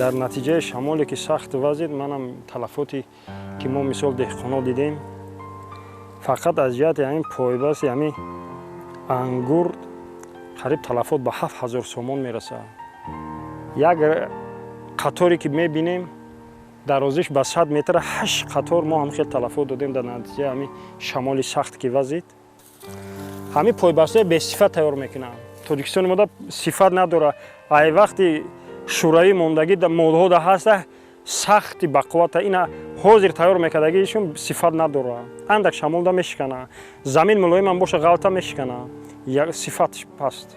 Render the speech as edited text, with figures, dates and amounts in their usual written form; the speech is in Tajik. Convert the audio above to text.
дар натиҷаи шамоле ки сахт вазид манам талафоте ки мо мисол деҳқонҳо дидем фақат аз ҷиҳати ҳамин пойбасти ҳамин ангур қариб талафот ба 7000 сомон мерасад. Як қаторе ки мебинем дарозиш ба 100 метр 8 қатор мо ҳам хел талафот додем дар натиҷаи ҳамин шамоли сахт ки вазид. ҳамин пойбастаи бесифат тайёр мекунанд. Тоҷикистони мода сифат надорад. Ай вақти шӯравӣ мондагӣ модҳода ҳаста сахти бақуввата ина ҳозир тайёр мекардагиишон сифат надорад. Андак шамолда мешиканад. Замин мулоимам боша ғалта мешиканад. Як сифатш паст.